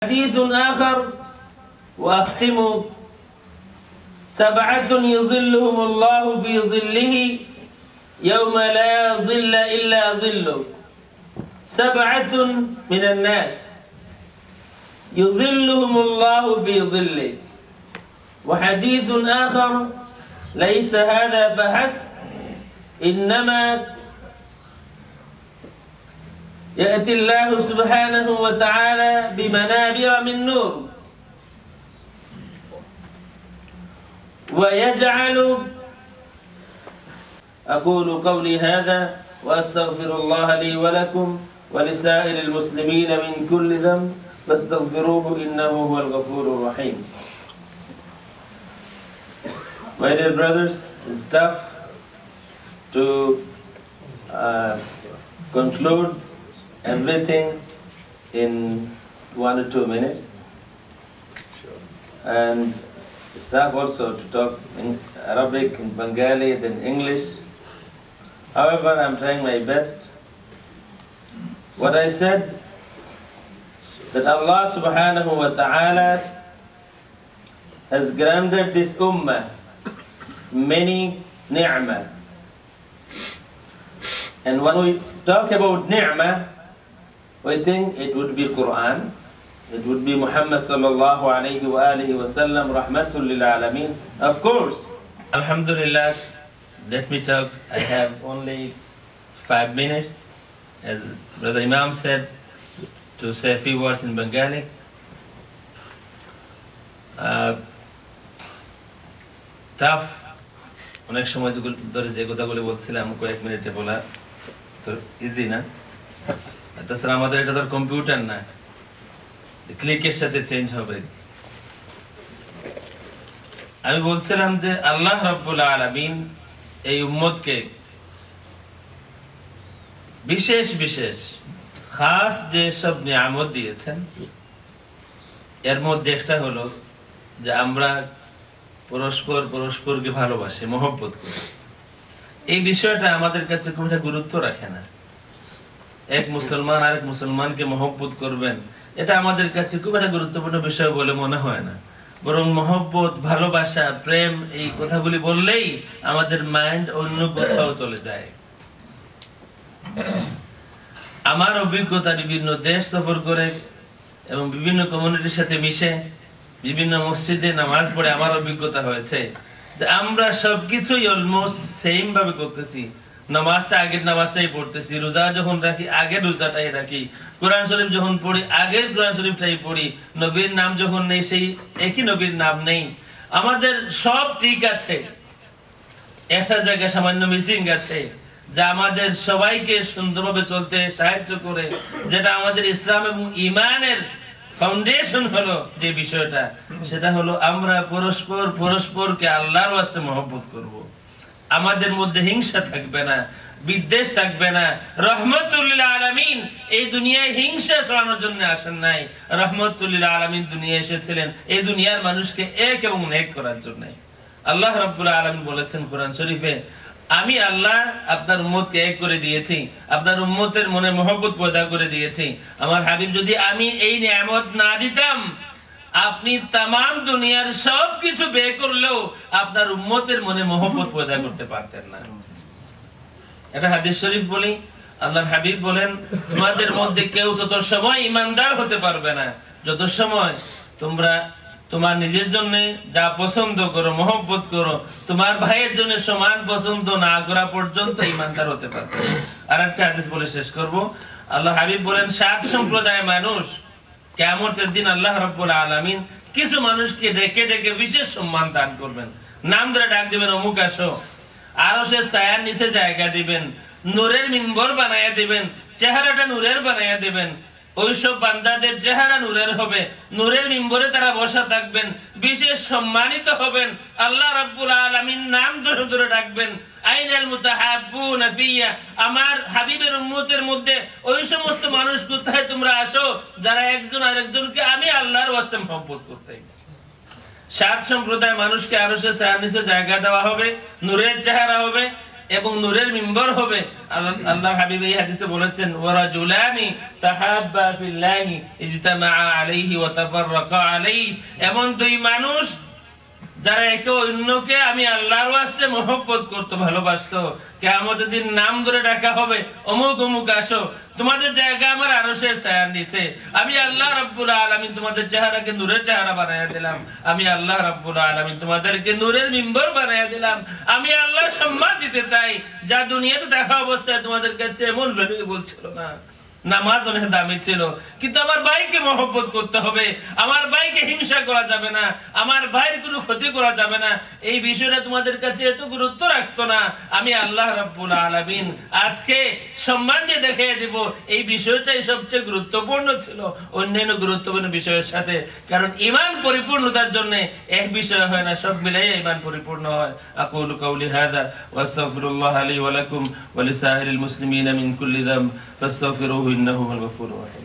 حديث آخر وأختم: سبعة يظلهم الله في ظله يوم لا ظل إلا ظله. سبعة من الناس يظلهم الله في ظله. وحديث آخر: ليس هذا فحسب، إنما يأتي الله سبحانه وتعالى بمنابر من نور ويجعل. أقول قولي هذا وأستغفر الله لي ولكم ولسائر المسلمين من كل ذنب فاستغفروه إنه هو الغفور الرحيم. My dear brothers, it's tough to conclude everything in 1 or 2 minutes, and it's tough also to talk in Arabic, in Bengali, then English. However, I'm trying my best. What I said, that Allah subhanahu wa ta'ala has granted this ummah many ni'mah. And when we talk about ni'mah, we think it would be Quran, it would be Muhammad sallallahu alayhi wa alihi wa sallam, rahmatul lil alameen. Of course, alhamdulillah, let me talk. I have only 5 minutes, as Brother Imam said, to say a few words in Bengali. Tough. অনেক সময় ধরে যে কথাগুলি বলছিলাম কয়েক মিনিটে বলা তো ইজি না। তাছাড়া আমাদের এটা তো কম্পিউটার না, ক্লিকের সাথে চেঞ্জ হবে। আমি বলছিলাম যে আল্লাহ রাব্বুল আলামিন এই উম্মতকে বিশেষ বিশেষ খাস যে সব নিয়ামত দিয়েছেন, এর মধ্যে একটা হলো যে আমরা পরস্পরকে ভালোবাসি, মহব্বত করি। এই বিষয়টা আমাদের কাছে খুব একটা গুরুত্ব রাখে না। এক মুসলমান আরেক মুসলমানকে মহব্বত করবেন, এটা আমাদের কাছে খুব একটা গুরুত্বপূর্ণ বিষয় বলে মনে হয় না। বরং মহব্বত, ভালোবাসা, প্রেম, এই কথাগুলি বললেই আমাদের মাইন্ড অন্য কোথাও চলে যায়। আমার অভিজ্ঞতা বিভিন্ন দেশ সফর করে এবং বিভিন্ন কমিউনিটির সাথে মিশে বিভিন্ন মসজিদে নামাজ পড়ে আমার অভিজ্ঞতা হয়েছে যে আমরা সবকিছুই অলমোস্ট সেম ভাবে করতেছি। নামাজটা আগের নামাজটাই পড়তেছি, রোজা যখন রাখি আগের রোজাটাই রাখি, কোরআন শরীফ যখন পড়ি আগের কোরআন শরীফটাই পড়ি, নবীর নাম যখন নেই সেই একই নবীর নাম নেই। আমাদের সব ঠিক আছে, একটা জায়গায় সামান্য মিসিং আছে যা আমাদের সবাইকে সুন্দরভাবে চলতে সাহায্য করে, যেটা আমাদের ইসলাম এবং ঈমানের ফাউন্ডেশন হলো যে বিষয়টা, সেটা হলো আমরা পরস্পরকে আল্লাহর ওয়াস্তে মহব্বত করব। আমাদের মধ্যে হিংসা থাকবে না, বিদ্বেষ থাকবে না। রহমতুল লিল আলামিন এই দুনিয়ায় হিংসা ছড়ানোর জন্য আসেন নাই, রহমতুল লিল আলামিন দুনিয়ায় এসেছিলেন এই দুনিয়ার মানুষকে এক এবং নেক করার জন্য। আল্লাহ রাব্বুল আলামিন বলেছেন কোরআন শরীফে, আমি আল্লাহ আপনার উম্মতকে এক করে দিয়েছি, আপনার উম্মতের মনে মহব্বত পয়দা করে দিয়েছি। আমার হাবিব, যদি আমি এই নিয়ামত না দিতাম, আপনি তামাম দুনিয়ার সব কিছু ব্যয় করলেও আপনার উম্মতের মনে মহব্বত পয়দা করতে পারতেন না। এটা হাদিস শরীফ বলি, আল্লাহর হাবিব বলেন, তোমাদের মধ্যে কেউ তত সময় ইমানদার হতে পারবে না যত সময় তোমরা তোমার নিজের জন্য যা পছন্দ করো, মহব্বত করো, তোমার ভাইয়ের জন্য সমান পছন্দ না করা পর্যন্ত ইমানদার হতে পারবে। আর একটা হাদিস বলে শেষ করব। আল্লাহ হাবিব বলেন, 7 সম্প্রদায়ের মানুষ কিয়ামতের দিন আল্লাহ রাব্বুল আলামিন কিছু মানুষকে ডেকে ডেকে বিশেষ সম্মান দান করবেন। নাম ধরে ডাক দিবেন, অমুক আসো। আরশের ছায়ার নিচে জায়গা দিবেন, নূরের মিম্বর বানায়া দিবেন, চেহারাটা নূরের বানায়া দিবেন। ওইসব বান্দাদের চেহারা নূরের হবে, নূরের মিম্বরে তারা বসা থাকবেন, বিশেষ সম্মানিত হবেন। আল্লাহ রাব্বুল আলামিন নাম ধরে ধরে ডাকবেন, আইনাল মুতাহাব্বুনা ফিয়া, আমার হাবিবের উম্মতের মধ্যে ওই সমস্ত মানুষ কোথায়, তোমরা আসো যারা একজন আরেকজনকে আমি আল্লাহর ওয়াস্তে মহব্বত করতে। 7 সম্প্রদায় মানুষকে আরশের ছায়ার নিচে জায়গা দেওয়া হবে, নূরের চেহারা হবে, এবং নূরের মিম্বর হবে। আল্লাহ হাবিব এই হাদিসে বলেছেন ওয়ারাজুলানি তাহাব্বা ফিল্লাহি ইজতামাআ আলাইহি ওয়া তাফাররাকা আলাইহি, এমন দুই মানুষ যারা একে অন্যকে আমি আল্লাহর ওয়াস্তে মহব্বত করতো, ভালোবাসতো, কিয়ামতের দিন নাম ধরে ডাকা হবে, অমুক অমুক আসো, তোমাদের জায়গা আমার আরশের ছায়ার নিচে। আমি আল্লাহ রাব্বুল আলামিন তোমাদের চেহারাকে নূরের চেহারা বানাইয়া দিলাম, আমি আল্লাহ রাব্বুল আলামিন তোমাদেরকে নূরের মিম্বর বানাইয়া দিলাম। আমি আল্লাহ সম্মান দিতে চাই যা দুনিয়াতে দেখা অবস্থায় তোমাদের কাছে এমন ভ্যালুয়েবল ছিল না। নামাজ অনেক দামি ছিল, কিন্তু আমার ভাইকে মহব্বত করতে হবে, আমার ভাইকে হিংসা করা যাবে না, আমার ভাইয়ের কোনো ক্ষতি করা যাবে না। এই বিষয়টা তোমাদের কাছে এত গুরুত্ব রাখতো না। আমি আল্লাহ রাব্বুল আলামিন আজকে সম্মান দিয়ে দেখিয়ে দিব এই বিষয়টাই সবচেয়ে গুরুত্বপূর্ণ ছিল অন্যান্য গুরুত্বপূর্ণ বিষয়ের সাথে। কারণ ঈমান পরিপূর্ণতার জন্য এক বিষয় হয় না, সব মিলিয়ে ঈমান পরিপূর্ণ হয়। আকুলু কাউলি হাযা ওয়া আস্তাগফিরুল্লাহ লি ওয়া লাকুম ওয়া লিসাইরিল মুসলিমিনা মিন কুল্লি যামব ফাস্তাগফিরুহু ইন্নাহু হুয়াল গফুরুর রাহিম।